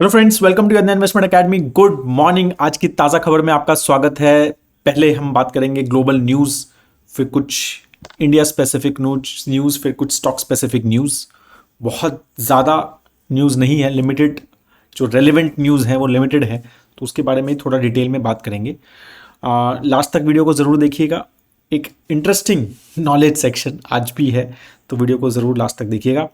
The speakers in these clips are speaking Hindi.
हेलो फ्रेंड्स, वेलकम टू अन्य इन्वेस्टमेंट एकेडमी। Good morning. आज की ताज़ा खबर में आपका स्वागत है। पहले हम बात करेंगे ग्लोबल न्यूज़, फिर कुछ इंडिया स्पेसिफिक न्यूज़, फिर कुछ स्टॉक स्पेसिफिक न्यूज़। बहुत ज़्यादा न्यूज़ नहीं है, लिमिटेड। जो रेलिवेंट न्यूज़ है वो लिमिटेड है, तो उसके बारे में थोड़ा डिटेल में बात करेंगे। लास्ट तक वीडियो को ज़रूर देखिएगा। एक इंटरेस्टिंग नॉलेज सेक्शन आज भी है, तो वीडियो को ज़रूर लास्ट तक देखिएगा।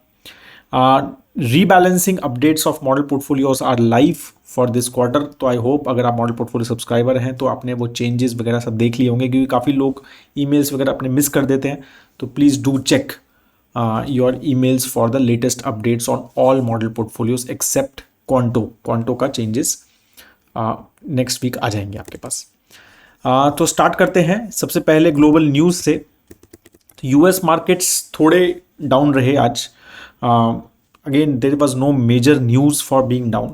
Rebalancing updates of model portfolios are live for this quarter. तो आई होप अगर आप मॉडल पोर्टफोलियो सब्सक्राइबर हैं तो आपने वो चेंजेस वगैरह सब देख लिए होंगे, क्योंकि काफ़ी लोग ईमेल्स वगैरह अपने मिस कर देते हैं। तो please do check your emails for the latest updates on all model portfolios except quanto का चेंजेस नेक्स्ट वीक आ जाएंगे आपके पास। तो स्टार्ट करते हैं सबसे पहले ग्लोबल न्यूज़ से। तो यूएस मार्केट्स थोड़े डाउन रहे आज। Again there was no major news for being down.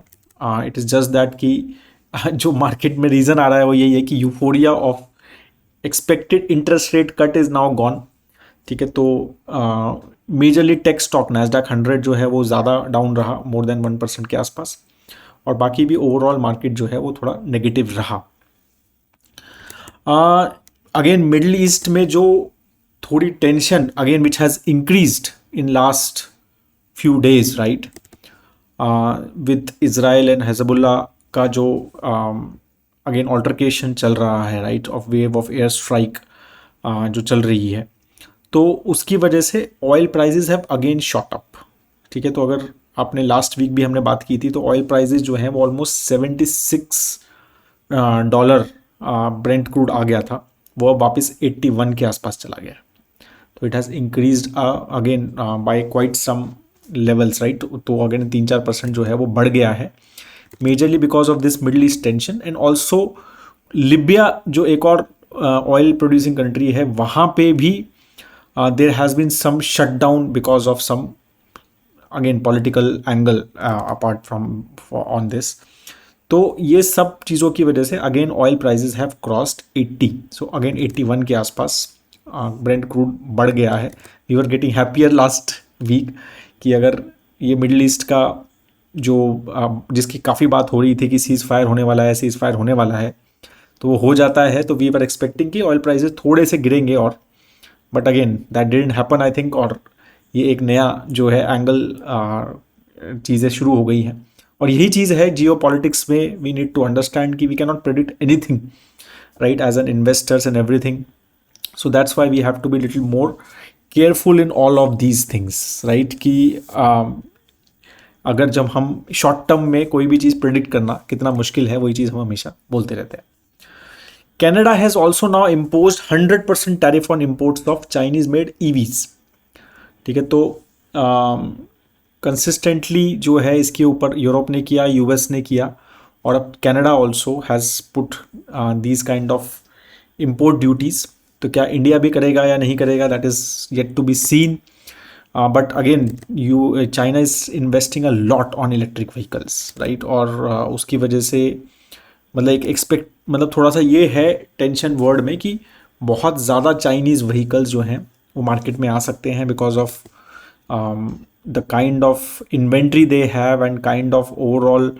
It is just that कि जो मार्केट में रीज़न आ रहा है वो यही है कि euphoria of expected interest rate cut is now gone. ठीक है, तो मेजरली टेक स्टॉक नैस्डैक 100 जो है वो ज़्यादा डाउन रहा, मोर देन 1% के आसपास। और बाकी भी ओवरऑल मार्केट जो है वो थोड़ा नेगेटिव रहा। अगेन मिडल ईस्ट में जो थोड़ी tension again which has increased in last few days, right? With Israel and Hezbollah का जो अगेन ऑल्टरकेशन चल रहा है, right, of wave of air strike जो चल रही है, तो उसकी वजह से oil prices have again shot up. ठीक है, तो अगर आपने लास्ट वीक भी हमने बात की थी, तो ऑयल प्राइजेज जो हैं वो ऑलमोस्ट $76 ब्रेंट क्रूड आ गया था, वो अब वापस 81 के आसपास चला गया। तो it has increased again by quite some levels, right. तो अगेन 3-4% जो है वो बढ़ गया है, majorly because of this Middle East tension. And also Libya जो एक और ऑयल प्रोड्यूसिंग कंट्री है, वहाँ पे भी there has been some shut down because of some again political angle apart from on this. तो ये सब चीज़ों की वजह से again oil prices have crossed 80, so again 81 के आसपास ब्रेंट क्रूड बढ़ गया है। We are getting happier last week कि अगर ये मिडल ईस्ट का जो जिसकी काफ़ी बात हो रही थी कि सीज़ फायर होने वाला है, सीज़ फायर होने वाला है, तो वो हो जाता है। तो वी आर एक्सपेक्टिंग कि ऑयल प्राइसेस थोड़े से गिरेंगे, और but again that didn't happen I think. और ये एक नया जो है एंगल चीज़ें शुरू हो गई हैं, और यही चीज़ है जियो पॉलिटिक्स में। वी नीड टू अंडरस्टैंड कि we can not predict anything, right, as an investors and everything. So that's why we have to be little more careful in all of these things, right? कि अगर जब हम शॉर्ट टर्म में कोई भी चीज़ प्रिडिक्ट करना कितना मुश्किल है, वही चीज़ हम हमेशा बोलते रहते हैं। Canada has also now imposed 100% tariff on imports of Chinese made EVs। ठीक है, तो कंसिस्टेंटली जो है इसके ऊपर यूरोप ने किया, यूएस ने किया, और अब Canada also has put these kind of import duties. तो क्या इंडिया भी करेगा या नहीं करेगा, that is yet to be seen. But again China is investing a lot on electric vehicles, right. और उसकी वजह से मतलब थोड़ा सा ये है टेंशन वर्ड में कि बहुत ज़्यादा चाइनीज़ व्हीकल्स जो हैं वो मार्केट में आ सकते हैं, because of the kind of inventory they have and kind of overall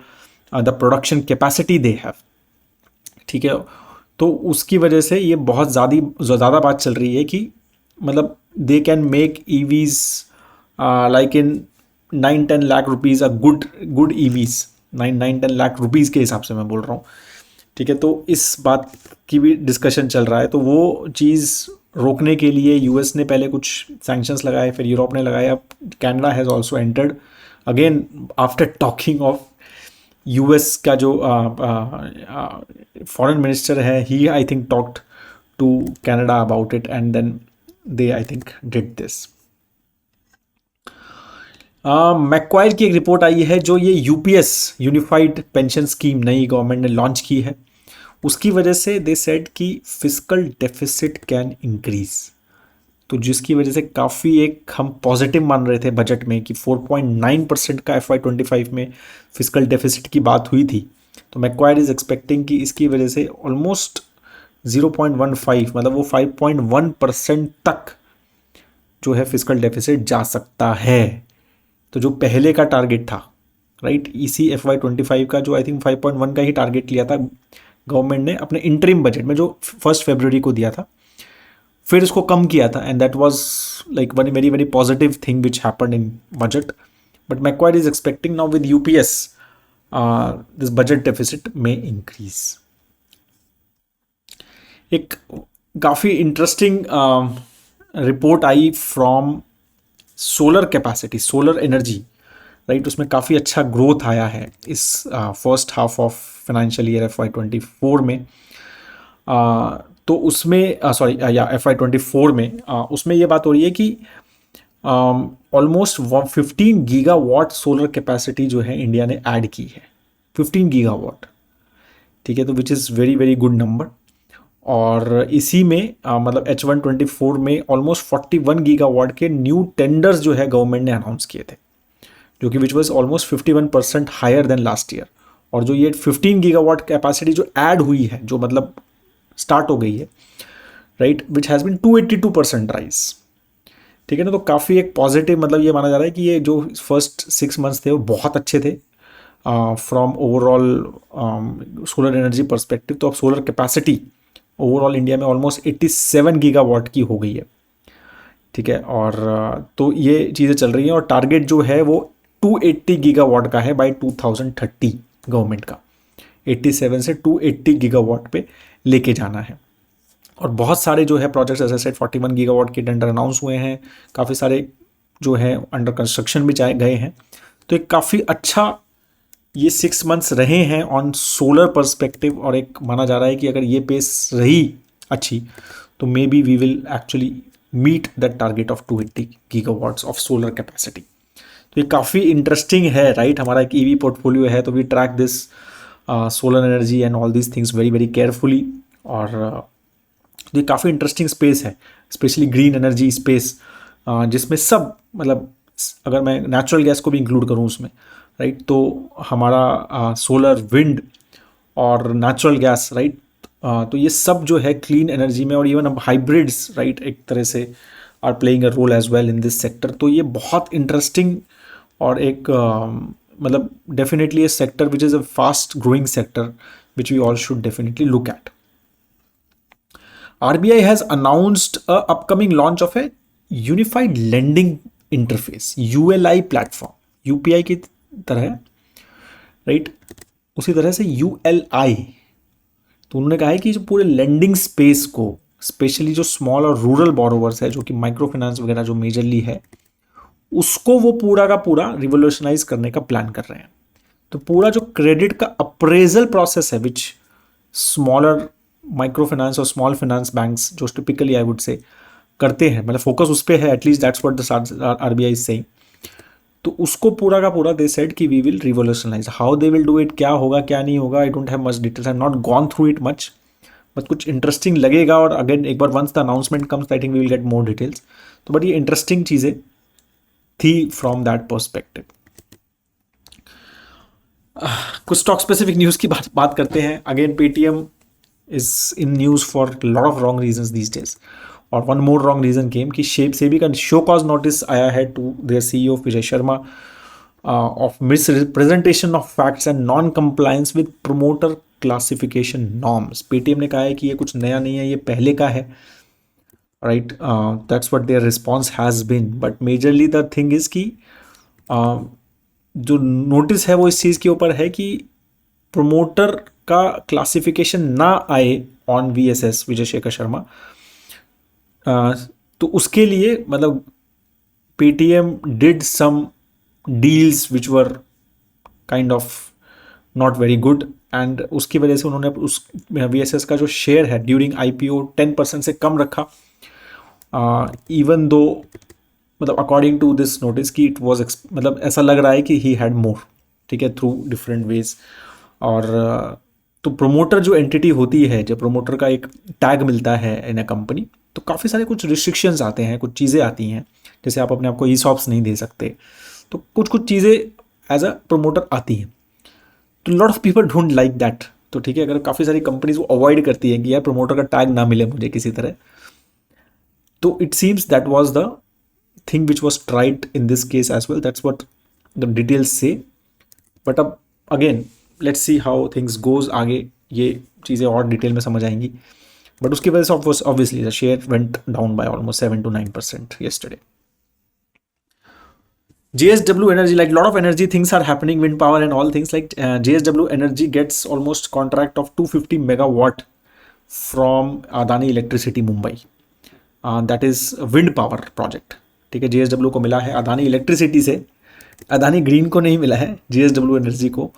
the production capacity they have. ठीक है, तो उसकी वजह से ये बहुत ज़्यादा बात चल रही है कि मतलब they can make EVs like in 9-10 lakh rupees, a good EVs 9-10 lakh rupees के हिसाब से मैं बोल रहा हूँ। ठीक है, तो इस बात की भी डिस्कशन चल रहा है। तो वो चीज़ रोकने के लिए यूएस ने पहले कुछ सैंक्शंस लगाए, फिर यूरोप ने लगाए, अब Canada has also entered again after talking of US का जो फॉरेन मिनिस्टर है, he I think talked to Canada about it, and then they I think did this. Macquarie की एक रिपोर्ट आई है, जो ये यूपीएस यूनिफाइड पेंशन स्कीम नई गवर्नमेंट ने लॉन्च की है, उसकी वजह से दे सेड कि फिस्कल डेफिसिट कैन इंक्रीज। तो जिसकी वजह से काफ़ी एक हम पॉजिटिव मान रहे थे बजट में कि 4.9% का FY25 में फिस्कल डेफिसिट की बात हुई थी। तो मैक्वायर इज़ एक्सपेक्टिंग कि इसकी वजह से ऑलमोस्ट 0.15 मतलब वो 5.1% तक जो है फिस्कल डेफिसिट जा सकता है। तो जो पहले का टारगेट था, राइट। इसी FY25 का जो आई थिंक 5.1 का ही टारगेट लिया था गवर्नमेंट ने अपने इंटरिम बजट में, जो 1 फरवरी को दिया था, फिर इसको कम किया था, and that was like one very very positive thing which happened in budget. But Macquarie is expecting now with UPS this budget deficit में इंक्रीज। एक काफ़ी इंटरेस्टिंग रिपोर्ट आई from solar capacity, solar energy, right. उसमें काफ़ी अच्छा ग्रोथ आया है इस first half of financial year FY24 में। तो उसमें सॉरी या FY24 में उसमें ये बात हो रही है कि ऑलमोस्ट 15 गीगावाट सोलर कैपेसिटी जो है इंडिया ने ऐड की है, 15 गीगावाट, ठीक है। तो which is very very good number. और इसी में मतलब H124 में ऑलमोस्ट 41 गीगावाट के न्यू टेंडर्स जो है गवर्नमेंट ने अनाउंस किए थे, जो कि which was almost 51% higher than last year. और जो ये 15 गीगावाट कैपेसिटी जो ऐड हुई है, जो मतलब स्टार्ट हो गई है, right, which has been 282% rise, ठीक है ना। तो काफ़ी एक पॉजिटिव, मतलब ये माना जा रहा है कि ये जो फर्स्ट 6 मंथ्स थे वो बहुत अच्छे थे from overall solar energy perspective. तो अब सोलर कैपेसिटी ओवरऑल इंडिया में ऑलमोस्ट 87 गीगावाट की हो गई है, ठीक है। और तो ये चीज़ें चल रही हैं, और टारगेट जो है वो 280 गीगावाट का है बाय 2030 गवर्नमेंट का, 87 से 280 गीगावाट पे लेके जाना है। और बहुत सारे जो है projects, as I said 41 gigawatt के टेंडर अनाउंस हुए हैं, काफ़ी सारे जो है अंडर कंस्ट्रक्शन भी जाए गए हैं। तो एक काफ़ी अच्छा ये 6 मंथ्स रहे हैं ऑन सोलर पर्सपेक्टिव, और एक माना जा रहा है कि अगर ये पेस रही अच्छी तो maybe we will actually meet that target of 280 gigawatts of solar capacity. तो ये काफ़ी इंटरेस्टिंग है, राइट। हमारा एक EV पोर्टफोलियो है, तो we track this solar energy and all these things very very carefully. और ये काफ़ी इंटरेस्टिंग स्पेस है, स्पेशली ग्रीन एनर्जी स्पेस, जिसमें सब मतलब अगर मैं नेचुरल गैस को भी इंक्लूड करूँ उसमें, राइट, तो हमारा सोलर, विंड और नेचुरल गैस, राइट, तो ये सब जो है क्लीन एनर्जी में, और इवन अब हाइब्रिड्स, राइट, एक तरह से are playing a role as well in this sector. तो ये बहुत इंटरेस्टिंग और एक मतलब definitely a sector which is a fast growing sector which we all should definitely look at. RBI has announced a upcoming launch of a unified lending interface, ULI platform, UPI की तरह, राइट, उसी तरह से ULI। तो उन्होंने कहा है कि जो पूरे लेंडिंग स्पेस को, स्पेशली जो स्मॉल और रूरल बोरोवर्स है, जो कि माइक्रो फाइनेंस वगैरह जो मेजरली है, उसको वो पूरा का पूरा रिवोल्यूशनाइज करने का प्लान कर रहे हैं। तो पूरा जो क्रेडिट का अप्रेजल प्रोसेस है, विच स्मॉलर माइक्रो फाइनेंस और स्मॉल फाइनेंस बैंक्स जो टिपिकली आई वुड से करते हैं, मतलब फोकस उस पर है, at least that's what the RBI is saying. तो उसको पूरा का पूरा दे सेड कि we will revolutionize. How they will do it, क्या होगा क्या नहीं होगा, I don't have much details, I am not gone through it much, but कुछ इंटरेस्टिंग लगेगा। और अगेन एक बार once the announcement comes, I think we will get more details. तो बट ये इंटरेस्टिंग चीज़ें थी फ्रॉम दैट पर्सपेक्टिव। कुछ स्टॉक स्पेसिफिक न्यूज़ की बात करते हैं। Again Paytm is in news for a lot of wrong reasons these days, और one more wrong reason came कि सेबी का शो कॉज नोटिस आया है to their CEO Vijay Sharma of misrepresentation of facts and non-compliance with promoter classification norms। Paytm ने कहा है कि ये कुछ नया नहीं है, ये पहले का है, right. That's what their response has been. But majorly the thing is कि जो नोटिस है वो इस चीज़ के ऊपर है कि प्रोमोटर का क्लासिफिकेशन ना आए ऑन VSS विजय शेखर शर्मा। तो उसके लिए मतलब Paytm did some deals which were kind of not very good, and उसकी वजह से उन्होंने उस VSS का जो शेयर है ड्यूरिंग IPO 10% से कम रखा, इवन दो मतलब अकॉर्डिंग टू दिस नोटिस कि इट वॉज मतलब ऐसा लग रहा है कि ही हैड मोर, ठीक है, थ्रू डिफरेंट वेज। और तो प्रोमोटर जो एंटिटी होती है, जब प्रोमोटर का एक टैग मिलता है इन अ कंपनी, तो काफ़ी सारे कुछ रिस्ट्रिक्शंस आते हैं, कुछ चीज़ें आती हैं, जैसे आप अपने आप को ESOPs नहीं दे सकते, तो कुछ चीज़ें एज अ प्रोमोटर आती हैं। तो lot of people don't like that. तो ठीक है, अगर काफ़ी सारी कंपनीज वो अवॉइड करती है कि यार प्रोमोटर का टैग ना मिले मुझे किसी तरह, तो it seems that was the thing which was tried in this case as well, that's what the details से। बट अब अगेन let's see how things goes, आगे ये चीज़ें और डिटेल में समझ आएंगी। बट उसकी वजह से obviously the share went down by almost 7 to 9% yesterday. JSW Energy, like lot of energy things are happening, wind power and all things, like JSW Energy gets almost contract of 250 megawatt from Adani Electricity Mumbai. That is wind power project. ठीक है, JSW को मिला है अदानी इलेक्ट्रिसिटी से, अदानी ग्रीन को नहीं मिला है, JSW एनर्जी को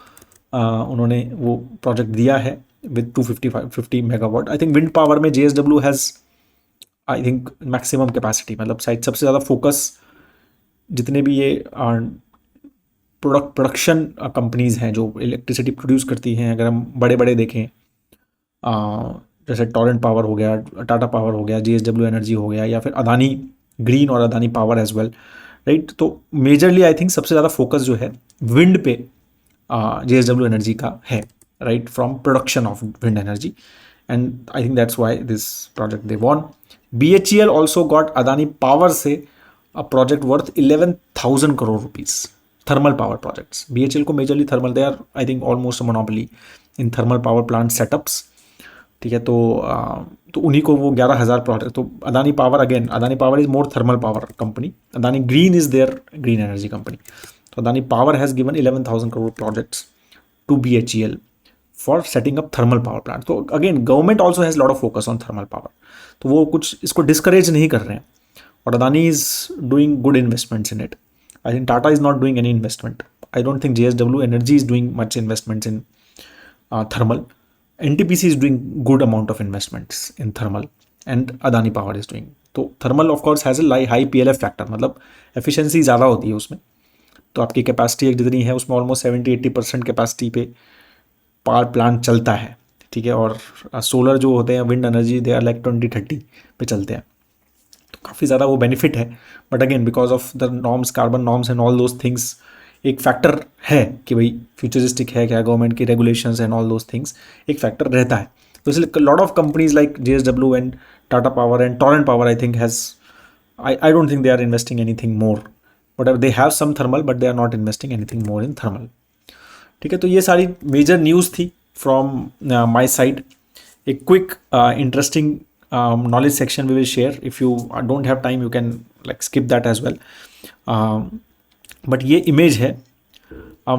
उन्होंने वो प्रोजेक्ट दिया है with 250 megawatt. I think wind power में JSW has I think maximum capacity, मतलब शायद सबसे ज़्यादा फोकस जितने भी ये प्रोडक्शन कंपनीज़ हैं जो इलेक्ट्रिसिटी प्रोड्यूस करती हैं, अगर हम बड़े बड़े देखें जैसे टोरेंट पावर हो गया, टाटा पावर हो गया, JSW एनर्जी हो गया, या फिर अदानी ग्रीन और Adani power as well, right. तो मेजरली आई थिंक सबसे ज़्यादा फोकस जो है विंड पे JSW एनर्जी का है, right, from production of wind energy, and I think that's why this project they won. BHEL also got Adani power से a project worth 11,000 crore rupees, thermal power projects. BHEL को majorly thermal, they are I think almost a monopoly in thermal power plant setups, ठीक है। तो उन्हीं को वो 11,000 प्रोजेक्ट, तो Adani power again, Adani power is more thermal power company, Adani green is there green energy company. तो Adani power has given 11,000 crore projects to BHEL for setting up thermal power plant. तो again government also has lot of focus on thermal power, तो वो कुछ इसको डिस्करेज नहीं कर रहे हैं, और Adani is doing good investments in it. I think Tata is not doing any investment. I don't think JSW Energy is doing much investments in thermal. NTPC is doing good amount of investments in thermal, and Adani Power is doing. तो thermal of course has a high PLF factor, मतलब efficiency ज़्यादा होती है उसमें, तो आपकी कैपेसिटी जितनी है उसमें ऑलमोस्ट 70-80% कैपेसिटी पे पावर प्लांट चलता है, ठीक है। और सोलर जो होते हैं, wind energy, they are like 20-30 पे चलते हैं, काफ़ी ज़्यादा वो बेनिफिट है। But again because of the norms, carbon norms and all those things, एक फैक्टर है कि भाई फ्यूचरिस्टिक है क्या, गवर्नमेंट की regulations and all those things, एक फैक्टर रहता है। तो इसलिए lot of companies like JSW and Tata power and Torrent power I think has, I don't think they are investing anything more, but they have some thermal, but they are not investing anything more in thermal, ठीक है। तो ये सारी मेजर न्यूज़ थी from my side. A quick interesting knowledge section we will share. If you don't have time, you can like skip that as well. But ये image है,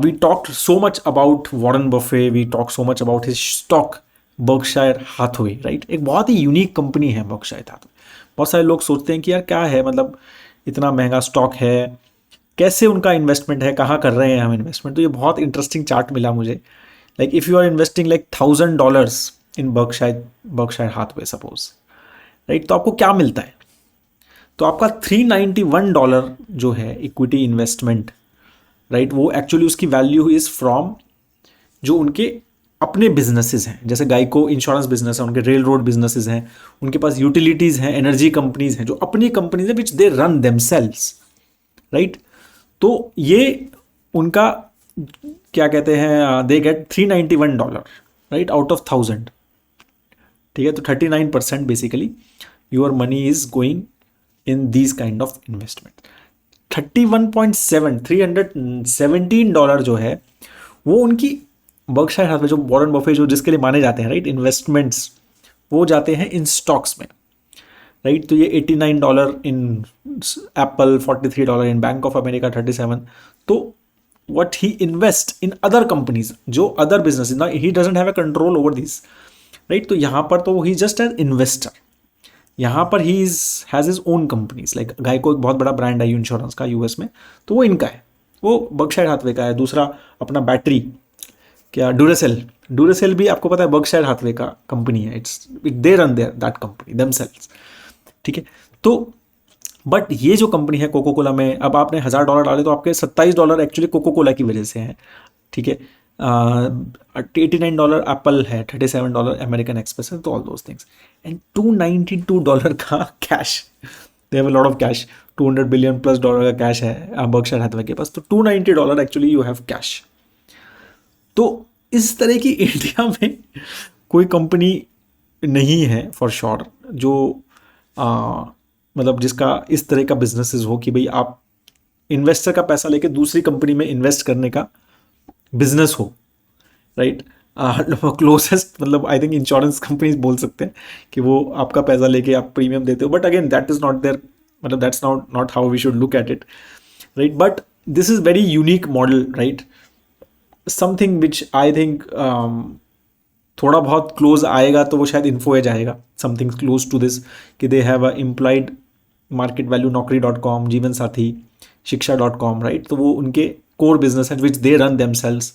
we talked so much about Warren Buffett, we talked so much about his stock Berkshire Hathaway, right? एक बहुत ही यूनिक कंपनी है Berkshire Hathaway। बहुत सारे लोग सोचते हैं कि यार क्या है, मतलब इतना महंगा स्टॉक है, कैसे उनका इन्वेस्टमेंट है, कहाँ कर रहे हैं हम इन्वेस्टमेंट। तो ये बहुत इंटरेस्टिंग चार्ट मिला मुझे, like if you are investing like $1,000 in Berkshire Hathaway suppose, right, तो आपको क्या मिलता है। तो आपका $391 जो है इक्विटी इन्वेस्टमेंट, राइट, वो एक्चुअली उसकी वैल्यू इज फ्रॉम जो उनके अपने बिजनेसेस हैं, जैसे गाइको इंश्योरेंस बिजनेस है, उनके रेल रोड बिजनेसेस हैं, उनके पास यूटिलिटीज़ हैं, एनर्जी कंपनीज हैं, जो अपनी कंपनीज हैं विच दे रन देमसेल्व्स, राइट। तो ये उनका क्या कहते हैं, they get $391, right, out of 1,000, ठीक है। तो 39% basically your money is going in these kind of investment. 317 dollar जो है वो उनकी बर्कशायर हाथवे, जो वॉरेन बफे जो जिसके लिए माने जाते हैं, राइट, इन्वेस्टमेंट्स, वो जाते हैं इन स्टॉक्स में, राइट। तो ये $89 in Apple, $43 in Bank of America, 37। तो what he invest in other companies, जो other businesses, now he doesn't have a control over these, right। तो यहाँ पर तो he just an investor, यहाँ पर he has his own companies, like गाइको एक बहुत बड़ा ब्रांड है इंश्योरेंस का यूएस में, तो वो इनका है, वो बर्कशायर हाथवे का है। दूसरा अपना बैटरी क्या, ड्यूरासेल भी आपको पता है बर्कशायर हाथवे का कंपनी है, they run their that company themselves, ठीक है। तो बट ये जो कंपनी है कोको कोला में, अब आपने $1,000 डाले तो आपके $27 एक्चुअली कोको कोला की वजह से हैं, ठीक है। $89 एप्पल है, $37 अमेरिकन एक्सप्रेस है, तो ऑल दोज थिंग्स, एंड $292 का cash, they have a lot of cash, $200 billion plus का कैश है बर्कशायर हाथवे के पास। तो $290 एक्चुअली यू हैव कैश। तो इस तरह की इंडिया में कोई कंपनी नहीं है फॉर श्योर जो मतलब जिसका इस तरह का बिजनेसेस हो कि भाई आप इन्वेस्टर का पैसा लेके दूसरी कंपनी में इन्वेस्ट करने का बिजनेस हो, राइट। क्लोजेस्ट मतलब आई थिंक इंश्योरेंस कंपनीज बोल सकते हैं कि वो आपका पैसा लेके आप प्रीमियम देते हो, but again that is not there, मतलब that's not how we should look at it, right. But this is very unique model, right. Something which I think थोड़ा बहुत क्लोज आएगा तो वो शायद इन्फो एज आएगा, समथिंग क्लोज टू दिस, कि they have a implied market value Naukri.com, जीवन साथी, शिक्षा.com, राइट। तो वो उनके कोर बिजनेस है which they run themselves,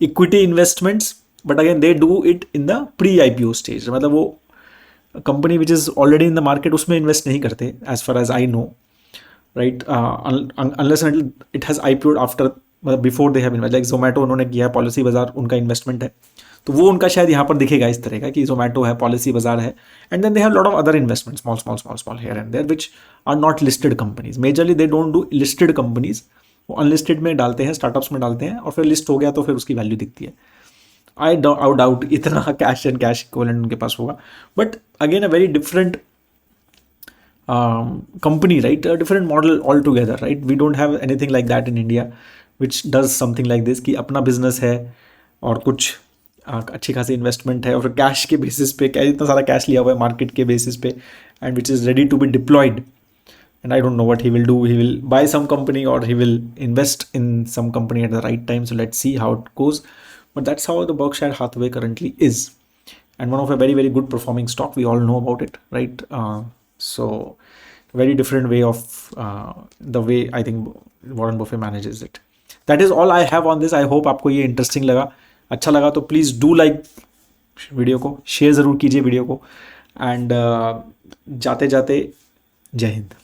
equity investments, but again they do it in the pre IPO stage, मतलब वो company which is already in the market उसमें इन्वेस्ट नहीं करते as far as I know, right. Unless and it has IPO'd after, मतलब before they have invest, like Zomato उन्होंने किया है, पॉलिसी बाजार उनका इन्वेस्टमेंट है, तो वो उनका शायद यहाँ पर दिखेगा इस तरह का कि जोमेटो है, पॉलिसी बाजार है, and then they have lot of other investment, small small small small here and there which are not listed companies, majorly they don't do listed companies, वो अनलिस्टेड में डालते हैं, स्टार्टअप्स में डालते हैं, और फिर लिस्ट हो गया तो फिर उसकी वैल्यू दिखती है। आई डाउट इतना कैश एंड कैश इक्विवेलेंट उनके पास होगा, but again a very different company, right? A different model altogether, right? We don't have anything like that in India, which does something like this कि अपना बिजनेस है और कुछ अच्छी खासी इन्वेस्टमेंट है और फिर कैश के बेसिस पे, क्या इतना सारा कैश लिया हुआ है मार्केट के बेसिस पे, and which is ready to be deployed, and I don't know what he will do. He will buy some company or he will invest in some company at the right time. So let's see how it goes. But that's how the Berkshire Hathaway currently is, and one of a very very good performing stock. We all know about it, right? So very different way of the way I think Warren Buffett manages it. That is all I have on this. I hope आपको ये interesting लगा, अच्छा लगा तो प्लीज़ डू लाइक वीडियो को, शेयर ज़रूर कीजिए वीडियो को, एंड जाते जाते जय हिंद।